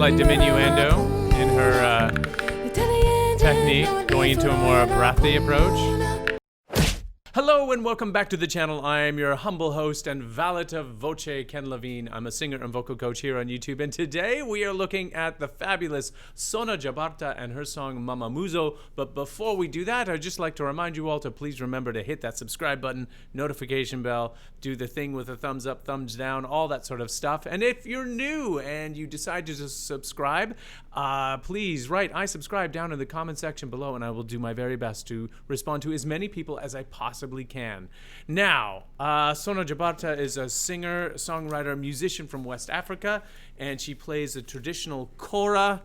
slight diminuendo in her technique, going into a more breathy approach. Hello and welcome back to the channel. I am your humble host and valet of voce, Ken Levine. I'm a singer and vocal coach here on YouTube, and today we are looking at the fabulous Sona Jobarteh and her song Mamamuso. But before we do that, I'd just like to remind you all to please remember to hit that subscribe button, notification bell, do the thing with a thumbs up, thumbs down, all that sort of stuff. And if you're new and you decide to subscribe, please write I subscribe down in the comment section below, and I will do my very best to respond to as many people as I possibly can. Now, Sona Jobarteh is a singer, songwriter, musician from West Africa, and she plays a traditional kora,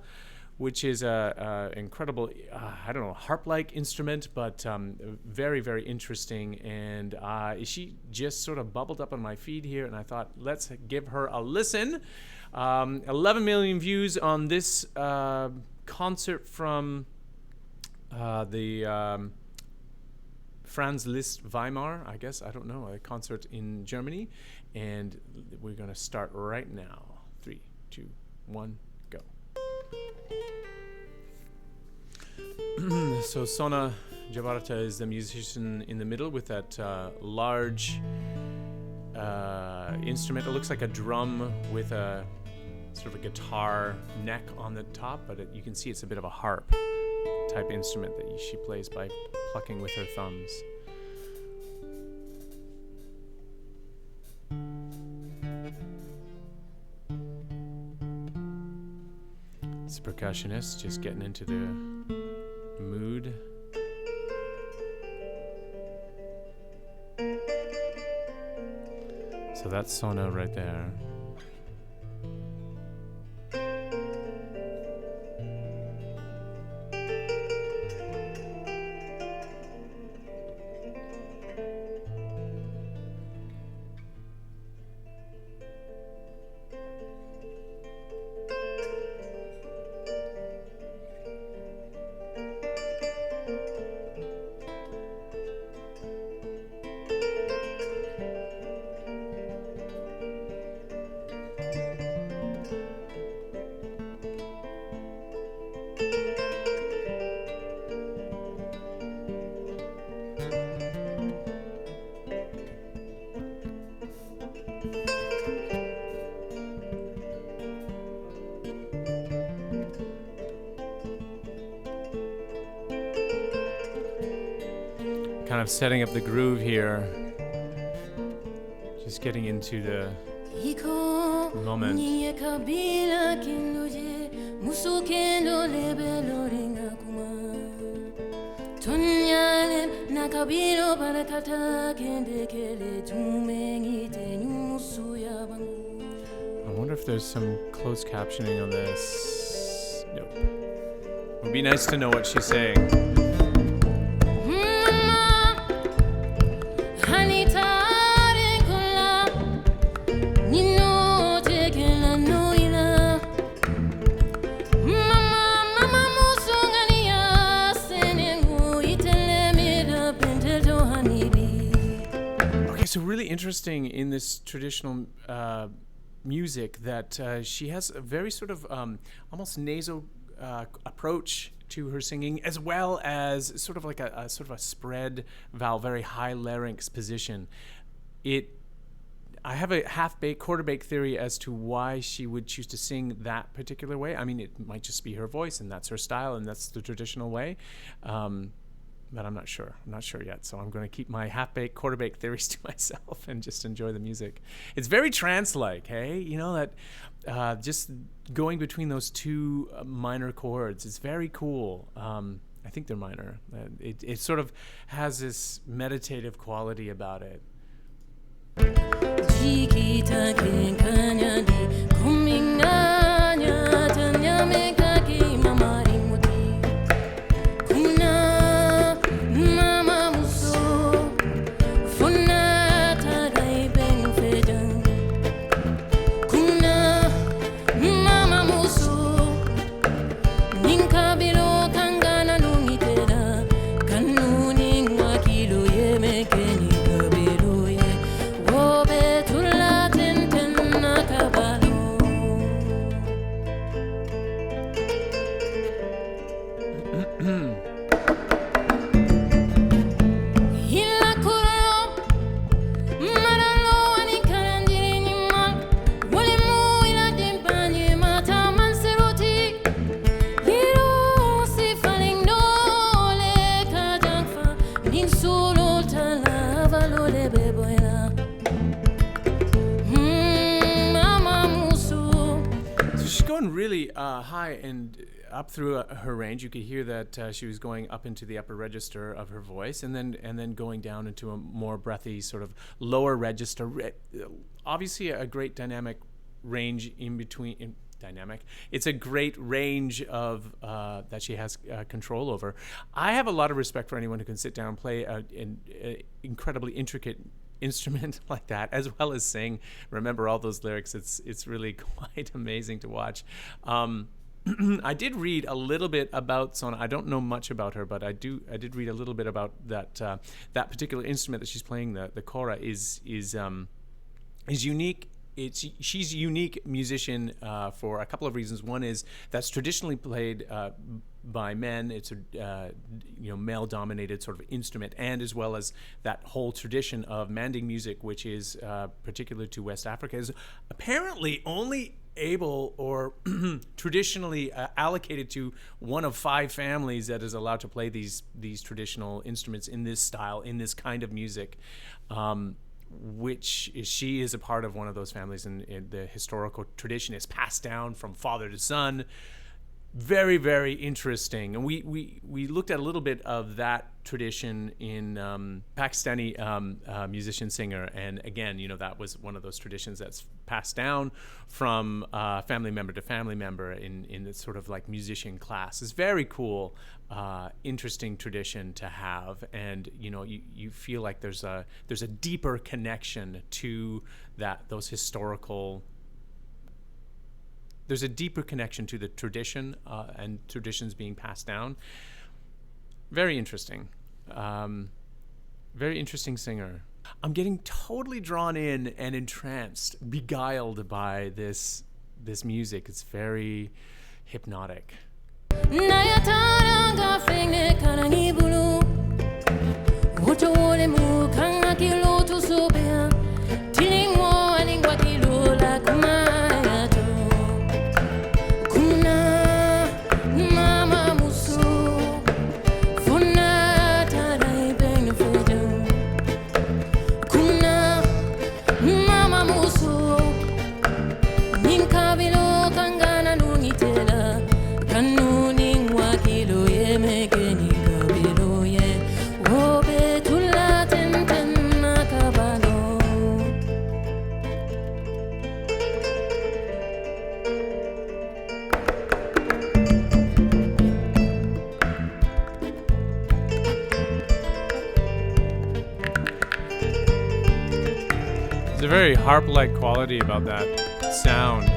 which is a incredible, I don't know, harp-like instrument, but very, very interesting. And she just sort of bubbled up on my feed here, and I thought, let's give her a listen. 11 million views on this concert from the Franz Liszt Weimar, I guess, I don't know, a concert in Germany. And we're going to start right now. 3, 2, 1, go. So Sona Jobarteh is the musician in the middle with that large instrument. It looks like a drum with a sort of a guitar neck on the top, but you can see it's a bit of a harp type instrument that she plays by plucking with her thumbs. It's a percussionist just getting into the mood. So that's Sona right there. Kind of setting up the groove here, just getting into the moment. I wonder if there's some closed captioning on this. Nope. It would be nice to know what she's saying. So really interesting in this traditional music that she has a very sort of almost nasal approach to her singing, as well as sort of like a sort of a spread vowel, very high larynx position. I have a half-baked, quarter-baked theory as to why she would choose to sing that particular way. I mean, it might just be her voice, and that's her style, and that's the traditional way. But I'm not sure. I'm not sure yet. So I'm going to keep my half-baked, quarter-baked theories to myself and just enjoy the music. It's very trance-like, hey? You know, that just going between those two minor chords. It's very cool. I think they're minor. It sort of has this meditative quality about it. Keni kabelo ye, wobe tula ten ten nakaba. going really high and up through her range. You could hear that she was going up into the upper register of her voice, and then going down into a more breathy sort of lower register. Obviously, a great dynamic range in between. Dynamic. It's a great range of that she has control over. I have a lot of respect for anyone who can sit down and play an incredibly intricate instrument like that, as well as sing. Remember all those lyrics. It's really quite amazing to watch. I did read a little bit about Sona. I don't know much about her, but I did read a little bit about that that particular instrument that she's playing. The kora is unique. She's a unique musician for a couple of reasons. One is that's traditionally played by men. It's a male-dominated sort of instrument, and as well as that whole tradition of manding music, which is particular to West Africa, is apparently only able or traditionally allocated to one of 5 families that is allowed to play these traditional instruments in this style, in this kind of music. Which she is a part of one of those families, and the historical tradition is passed down from father to son. Very, very interesting. And we looked at a little bit of that tradition in Pakistani musician singer, and again, that was one of those traditions that's passed down from family member to family member in this sort of like musician class. It's very cool, interesting tradition to have, and you feel like there's a deeper connection to those historical. There's a deeper connection to the tradition and traditions being passed down. Very interesting. Very interesting singer. I'm getting totally drawn in and entranced, beguiled by this music. It's very hypnotic. There's a very harp-like quality about that sound.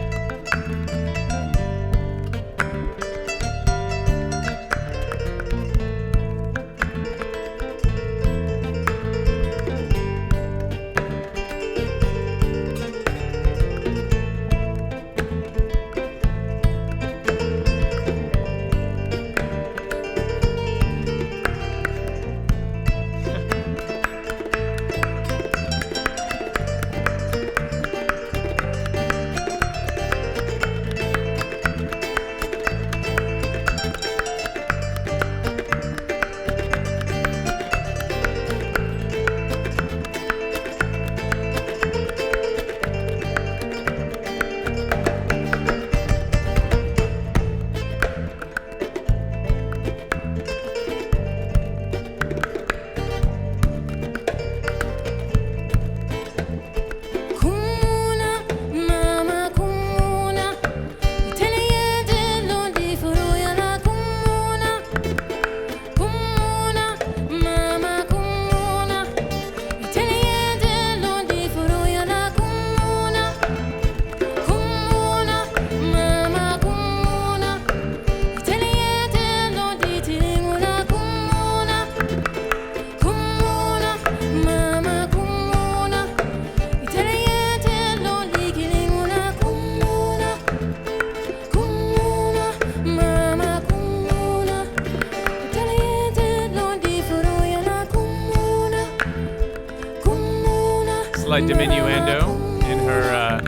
Slight diminuendo in her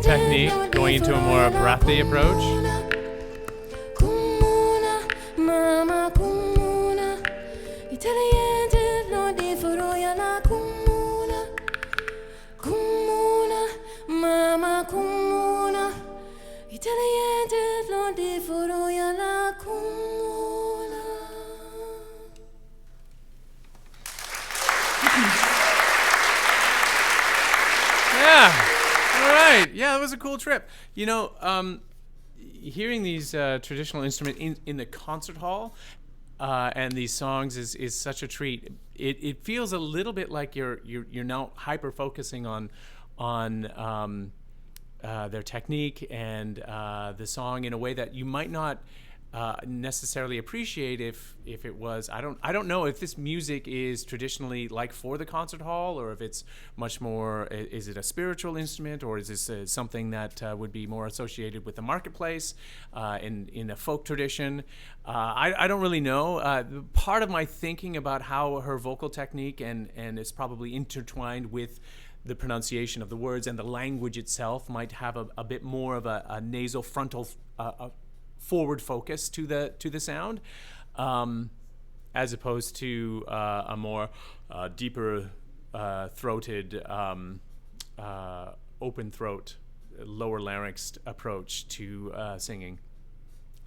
technique, going into a more breathy approach. Yeah. All right. Yeah, that was a cool trip. You know, hearing these traditional instruments in the concert hall and these songs is such a treat. It feels a little bit like you're now hyper focusing on their technique and the song in a way that you might not necessarily appreciate if it was. I don't know if this music is traditionally like for the concert hall, or if it's much more. Is it a spiritual instrument, or is this something that would be more associated with the marketplace in a folk tradition? I don't really know. Part of my thinking about how her vocal technique and it's probably intertwined with the pronunciation of the words and the language itself might have a bit more of a nasal frontal forward focus to the sound, as opposed to a more deeper throated, open throat, lower larynx approach to singing.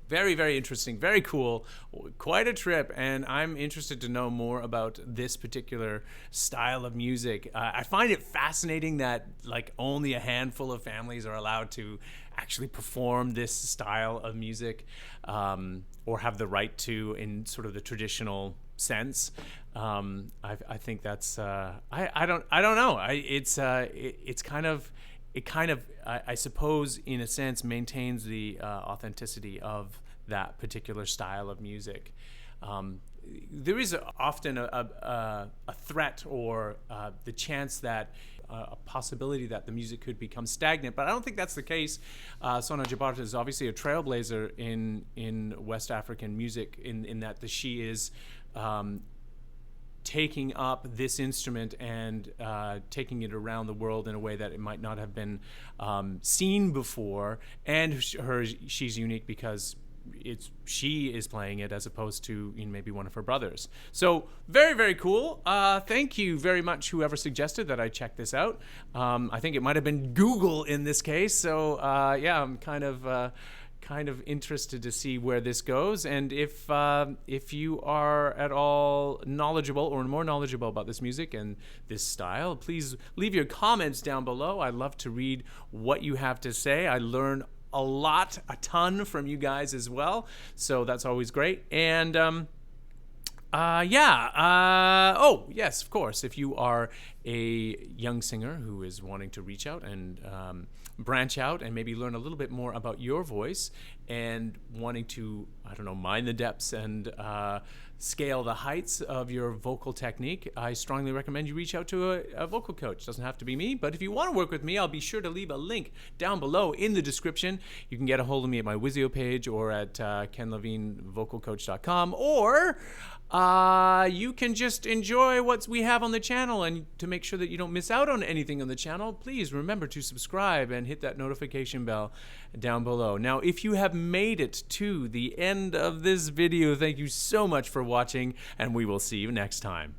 Very, very interesting, very cool, quite a trip, and I'm interested to know more about this particular style of music. I find it fascinating that like only a handful of families are allowed to actually perform this style of music, or have the right to in sort of the traditional sense. I think that's I don't know. It's kind of. It kind of, I suppose, in a sense, maintains the authenticity of that particular style of music. There is often a threat or the chance that a possibility that the music could become stagnant, but I don't think that's the case. Sona Jobarteh is obviously a trailblazer in West African music in that she is taking up this instrument and taking it around the world in a way that it might not have been seen before. And she's unique because she is playing it as opposed to maybe one of her brothers. So very, very cool. Thank you very much, whoever suggested that I check this out. I think it might have been Google in this case. So yeah, I'm kind of interested to see where this goes, and if you are at all knowledgeable or more knowledgeable about this music and this style, please leave your comments down below. I love to read what you have to say. I learn a ton from you guys as well, so that's always great. And oh yes, of course, if you are a young singer who is wanting to reach out and branch out and maybe learn a little bit more about your voice and wanting to, I don't know, mine the depths and scale the heights of your vocal technique, I strongly recommend you reach out to a vocal coach. Doesn't have to be me, but if you want to work with me, I'll be sure to leave a link down below in the description. You can get a hold of me at my Wizio page or at kenlevinevocalcoach.com, or you can just enjoy what we have on the channel. And to make sure that you don't miss out on anything on the channel, please remember to subscribe and hit that notification bell down below. Now, if you have made it to the end of this video, thank you so much for watching, and we will see you next time.